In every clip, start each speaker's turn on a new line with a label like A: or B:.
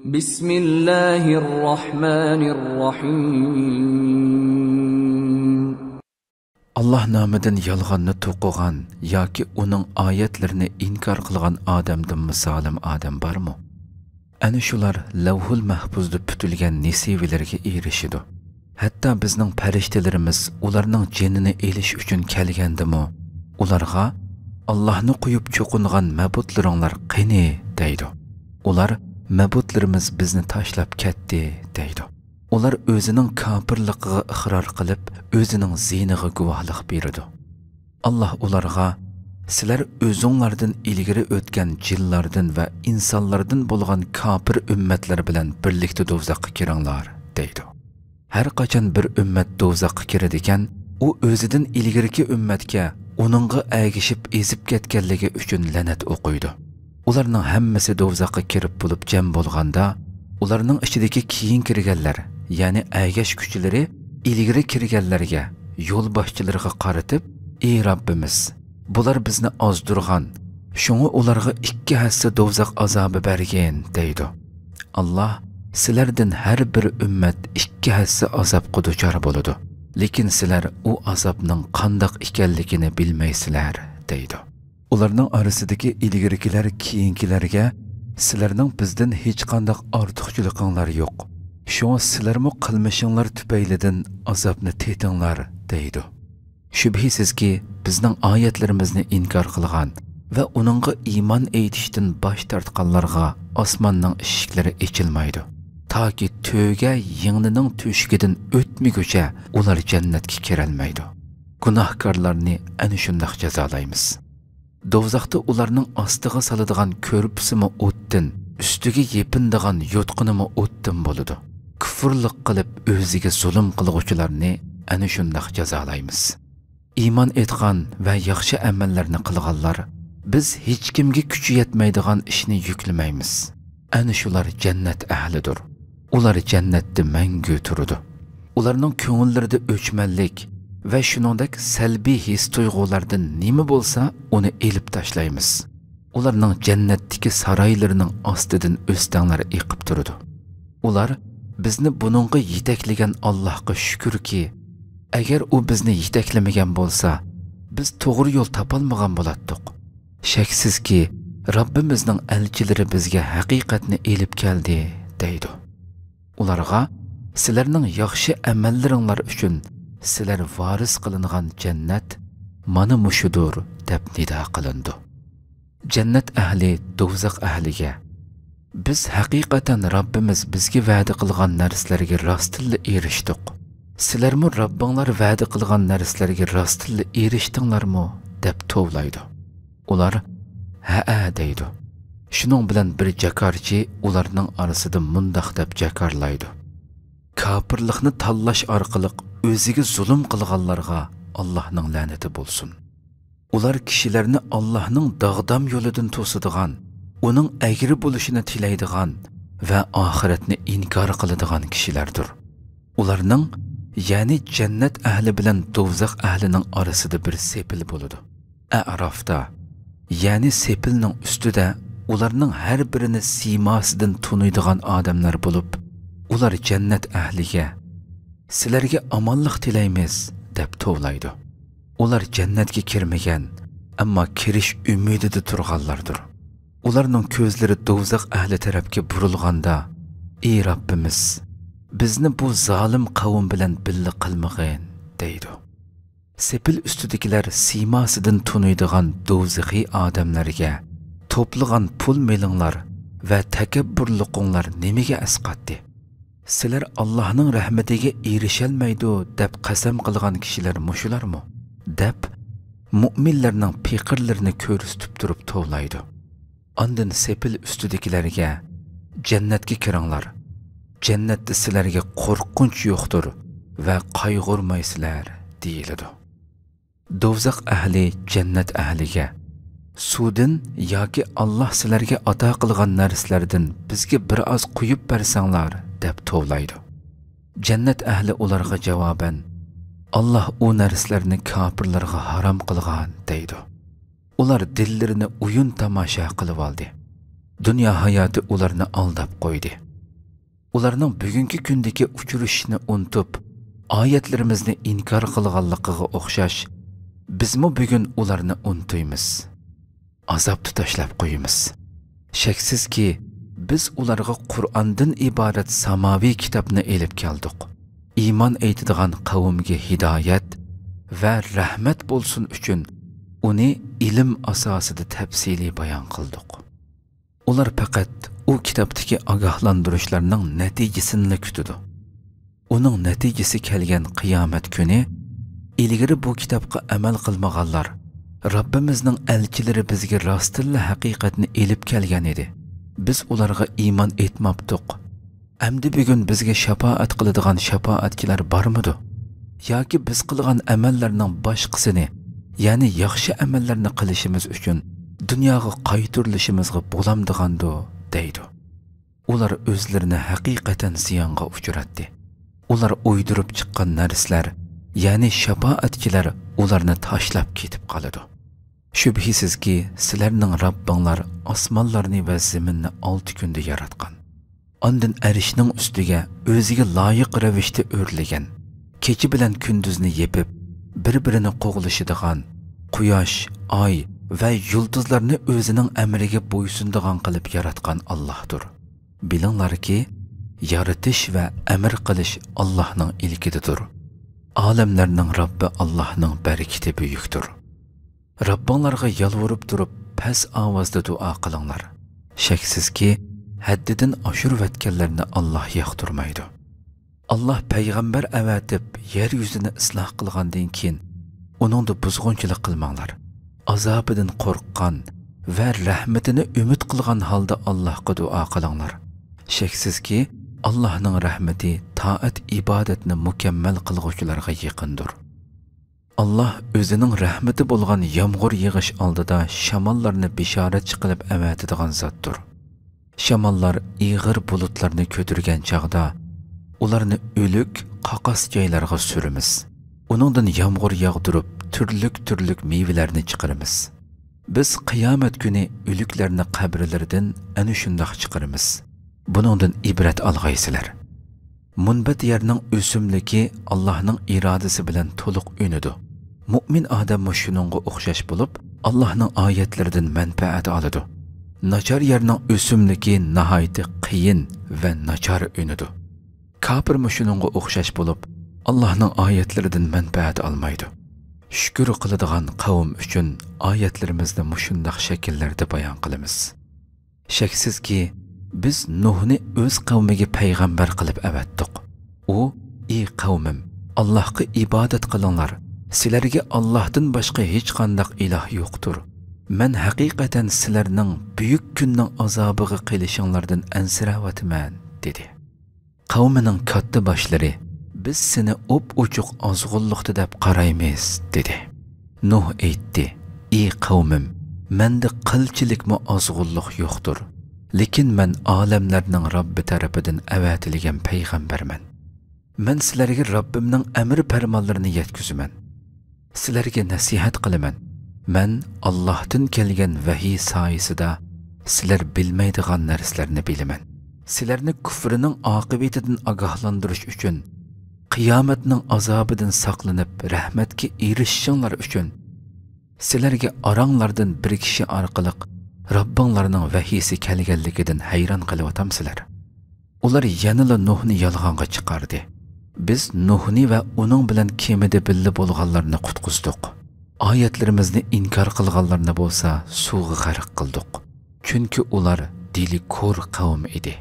A: Bismillahirrahmanirrahim.
B: Allah nomidan yolg'onni to'qigan yoki uning oyatlarini inkor qilgan odamdan misolim odam bormi? Ana shular lavhul mahfuzda putilgan nesivilarga erishidi. Hatto bizning farishtalarimiz ularning jinini elish uchun kelgandimi, ularga Allohni qo'yib cho'qingan mabudlaringlar qani deydi. Ular mabudlarimiz bizni tashlab ketdi deydi. Ular o'zining kafirligiga iqror qilib, o'zining ziniga guvohlik beradi. Alloh ularga sizlar o'zinglardan ilgari o'tgan jinlardan va insonlardan bo'lgan kafir ummatlar bilan birlikda do'zaxga kiringlar deydi. Har qachon bir ummat do'zaxga kiradi ekan, u o'zidan ilgariki ummatga uningga agishib ezib ketganligi uchun la'nat o'qiydi. Ularning hammasi do'zaxga kirib bo'lib jam bo'lganda, ularning ichidagi keyin kirganlar, ya'ni agash kuchlari ilgari kirganlarga, yo'l boshchilariga qaratib, "Ey Rabbimiz, bular bizni ozdirgan, shunga ularga 2 hassa do'zax azobi bergin" deydi. Alloh sizlardan har bir ummat 2 hassa azobga duchor bo'ladi. Lekin sizlar u azobning qandoq ekanligini bilmaysizlar deydi. Ularning orasidagi ilgarikilar keyingilarga sizlarning bizdan hech qanday ortiqchiliginglar yo'q. Shunga sizlarmi qilmishinglar tufaylidan azobni tetinglar deydi. Shubhisizki bizning oyatlarimizni inkor qilgan va uningga iymon etishdan bosh tortganlarga osmonning eshiklari ochilmaydi. Toki to'ga yingnining to'shigidan o'tmiguncha ular jannatga kirolmaydi. Gunohkorlarni ana shunday jazolaymiz. Do'zaxda ularning ostiga soladigan ko'rpsimi o'tdan, ustiga yepindigan yotqinimi o'tdan bo'ladi. Kufrlik qilib o'ziga zulm qiluvchilarni ana shunday jazolaymiz. Iymon etgan va yaxshi amallarni qilganlar biz hech kimga kuchi yetmaydigan ishni yuklamaymiz. Ana shular jannat ahlidir. Ular jannatda mangu turadi. Ularning ko'ngillarida o'chmanlik va shuningdek salbiy his tuyg'ulardan nima bo'lsa, uni elib tashlaymiz. Ularning jannatdagi saroylarining ostidan o'stanglar eqib turadi. Ular bizni buningga yetaklagan Allohga shukrki, agar u bizni yetaklamagan bo'lsa, biz to'g'ri yo'l topolmagan bo'lardik. Shaksizki, Rabbimizning elchilari bizga haqiqatni elib keldi deydi. Ularga sizlarning yaxshi amallaringlar uchun sizlar varis qilingan jannat mana mushudur deb nido qilindi. Jannat ahli do'zax ahliga biz haqiqatan Rabbimiz bizga va'da qilgan narsalarga rostilla erishdik. Sizlarmi Rabbinglar va'da qilgan narsalarga rostilla erishdinglarmi deb tovlaydi. Ular ha deydi. Shuning bilan bir jakarchi ularning orasida mundoq deb jakarlaydi. Kafirlikni tanlash orqali o'ziga zulm qilganlarga Allohning la'nati bo'lsin. Ular kishilarni Allohning dog'dam yo'lidan to'sadigan, uning agri bo'lishini tilaydigan va oxiratni inkor qiladigan kishilardir. Ularning, ya'ni jannat ahli bilan do'zax ahlining orasida bir sepil bo'ladi. A'rofda, ya'ni sepilning ustida ularning har birini siymosidan tunuydigan odamlar bo'lib, ular jannat ahliga sizlarga omonlik tilaymiz deb tovlaydi. Ular jannatga kirmagan, ammo kirish umidida turganlardir. Ularning ko'zlari do'zax ahli tarafga burilganda, "Ey Rabbimiz, bizni bu zolim qavm bilan billa qilmag'in" deydi. Sepil ustidagilar siymosidan tunuydigan do'zaxiy odamlarga to'plagan pul melinglar va takabburliqinglar nimaga asqatdi? Sizlar Allohning rahmatiga erishalmaydi deb qasam qilgan kishilar mushularmi? deb mu'minlarning fiqirlarini ko'rsatib turib tovlaydi. Ondan sepil ustidagilarga jannatga kiringlar. Jannatda sizlarga qo'rqinch yo'qdir va qayg'urmaysizlar deyiladi. Do'zax ahli jannat ahliga sudin yoki Alloh sizlarga ato qilgan narsalardan bizga biroz quyib bersanglar deb tovlaydi. Jannat ahli ularga javoban Alloh u narsalarni kofirlarga harom qilgan deydi. Ular dillarini o'yin tomosha qilib oldi. Dunyo hayoti ularni aldab qo'ydi. ularning bugungi kundagi uchrashishni unutib, oyatlarimizni inkor qilganligiga o'xshash, bizmi bugun ularni unutmaymiz. Azob tutashlab qo'yamiz. Shaksizki, biz ularga Qur'ondan iborat samoviy kitobni elib keldik. Iymon aytadigan qavmga hidoyat va rahmat bo'lsin uchun uni ilm asosida tafsiliy bayon qildik. Ular faqat u kitobdagi ogohlantirishlarning natijasini kutadi. Uning natijasi kelgan qiyomat kuni ilgari bu kitobga amal qilmaganlar, Rabbimizning elchilari bizga rostilla haqiqatni elib kelgan edi. Biz ularga iymon etmabdik. Amdi bugun bizga shafaat qiladigan shafaatchilar bormidi? Yoki biz qilgan amallarning boshqasini, ya'ni yaxshi amallarni qilishimiz uchun dunyoga qaytarilishimizga bo'lamdigando deydi. Ular o'zlarini haqiqatan ziyonga uchratdi. Ular o'ydirib chiqqan narsalar, ya'ni shafaatchilar ularni tashlab ketib qoladi. Shubhisizki, sizlarning Rabbinglar osmonlarni va zaminni 6 kunda yaratgan. Ondan arishning ustiga o'ziga loyiq ravishda o'rlagan, kecha bilan kunduzni yepib, bir-birini qo'g'lashadigan quyosh, oy va yulduzlarni o'zining amriga bo'ysundigan qilib yaratgan Allohdir. Bilinglarki, yaratish va amr qilish Allohning ilkididir. Olamlarning Robbi Allohning barakati buyukdir. Rabbinglarga yalvorib turib, past ovozda duo qilinglar. Shaksizki, haddidan oshirayotganlarni Alloh yoqtirmaydi. Alloh payg'ambar avatib yer yuzini isloh qilgandan keyin uningda buzg'unchilik qilmanglar. Azobidan qo'rqqan va rahmatini umid qilgan holda Allohga duo qilinglar. Shaksizki, Allohning rahmati toat ibodatni mukammal qilguvchilarga yaqindir. Allah o'zining rahmati bo'lgan yomg'ir yig'ish oldida shamollarni bishoratchi qilib avatadigan zotdir. Shamollar ig'ir bulutlarni ko'targan chaqda ularni o'lik, qaqas joylarga suramiz. Uningdan yomg'ir yog'dirib, turlik mevalarni chiqaramiz. Biz qiyomat kuni o'liklarni qabrlaridan ana shundoq chiqaramiz. Buningdan ibrat olg'aysizlar. Munbat yerning o'simligi Allohning irodasi bilan to'liq o'nidi. Mu'min odam shuningga o'xshash bo'lib, Allohning oyatlaridan manfaat oladi. Nachar yerning o'simligi nihoyat qiyin va nachar o'nidi. Kafir shuningga o'xshash bo'lib, Allohning oyatlaridan manfaat olmaydi. Shukr qiladigan qavm uchun oyatlarimizni mushundoq shakllarda bayon qilamiz. Shaksizki, biz Nuhni o'z qavmiga payg'ambar qilib avatdik. U, ey qavmim, Allohga ibodat qilinglar. Sizlarga Allohdan boshqa hech qanday iloh yo'qdir. Men haqiqatan sizlarning buyuk kunning azobiga qilishinglardan ansirayotman, dedi. Qavmining katta boshlari, biz seni o'p-o'chuq ozg'unliqda deb qaraymiz, dedi. Nuh aytdi, ey qavmim, menda qilchilikmi ozg'unliq yo'qdir. Lekin men olamlarning Robbi tarafidan avatilgan payg'ambarman. Men sizlarga Robbimning amr farmonlarini yetkazaman. Sizlarga nasihat qilaman. Men Allohdan kelgan vahiy soyasida sizlar bilmaydigan narsalarni bilaman. Sizlarni kufrining oqibatidan ogohlantirish uchun, qiyomatning azobidan saqlanib rahmatga erishishinglar uchun sizlarga oranglardan bir kishi orqali Rabbinglarning vahiysi kelganligidan hayron qilyapsizlar. Ular yanada Nuhni yolg'onga chiqardi. Biz Nuhni va uning bilan kemida billa bo'lganlarni qutqizdik. Oyatlarimizni inkor qilganlarni bo'lsa suvga g'arq qildik. Chunki ular dili ko'r qavm edi.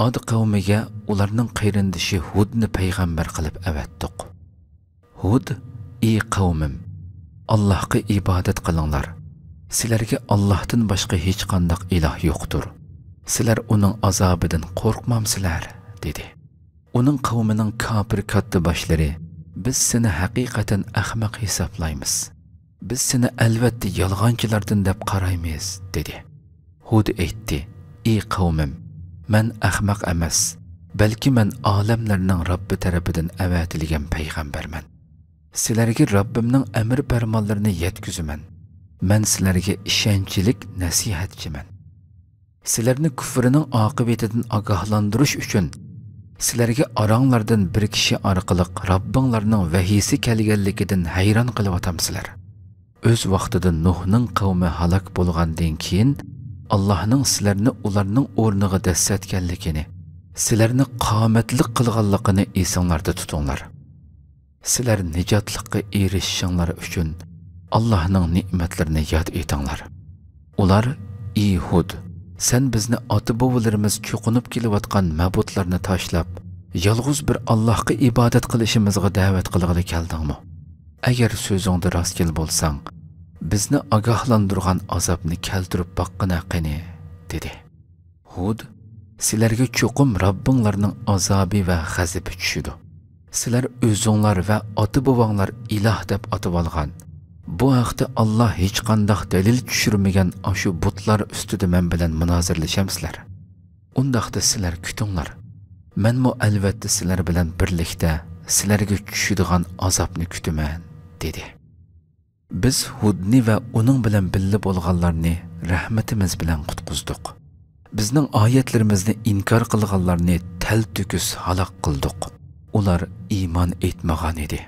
B: Ad qavmiga ularning qayrindishi Hudni payg'ambar qilib avatdik. Hud, ey qavmim, Allohga ibodat qilinglar. Sizlarga Allohdan boshqa hech qanday iloh yo'qdir. Sizlar uning azobidan qo'rqmamsizlar, dedi. Uning qavmining kafir katta boshlari, biz seni haqiqatan ahmoq hisoblaymiz. Biz seni albatta yolg'onchilardan deb qaraymiz, dedi. Hud aytdi, ey qavmim, men ahmoq emas, balki men olamlarning Robbi tarafidan avatilgan payg'ambarman. Sizlarga Robbimning amr farmonlarini yetkazaman. Men sizlarga ishonchlik nasihatchiman. sizlarni kufrining oqibatidan ogohlantirish uchun sizlarga oranglardan bir kishi orqali Robbinglarning vahiysi kelganligidan hayron qilyapsizlar. O'z vaqtida Nuhning qavmi halok bo'lgandan keyin Allohning sizlarni ularning o'rniga dastatganligini, sizlarni qomatlik qilganligini esinglarda tutinglar. Sizlar nijotlikqa erishishinglar uchun Allohning ne'matlarini yod etinglar. Ular: "Ey Hud, sen bizni ota-bobolarimiz cho'qinib kelayotgan ma'budlarni tashlab, yolg'iz bir Allohga ibodat qilishimizga da'vat qilg'ili keldingmi? Agar so'zingda rostkel bo'lsang, bizni ogohlantirgan azobni keltirib boqqina qani", dedi. Hud: "Sizlarga cho'qim Robbinglarning azobi va g'azabi tushidi. Sizlar o'zinglar va ota-bobonglar iloh deb atib olgan. Bu haqda Alloh hech qanday dalil tushirmagan shu butlar ustida men bilan munozirlashamsizlar. Undaqda sizlar kutinglar. Men mu albatta sizlar bilan birlikda sizlarga tushadigan azobni kutaman", dedi. Biz Hudni va uning bilan birga bo'lganlarni rahmatimiz bilan qutqizdik. Bizning oyatlarimizni inkor qilganlarni tal to'kis halok qildik. Ular iymon etmagan edi.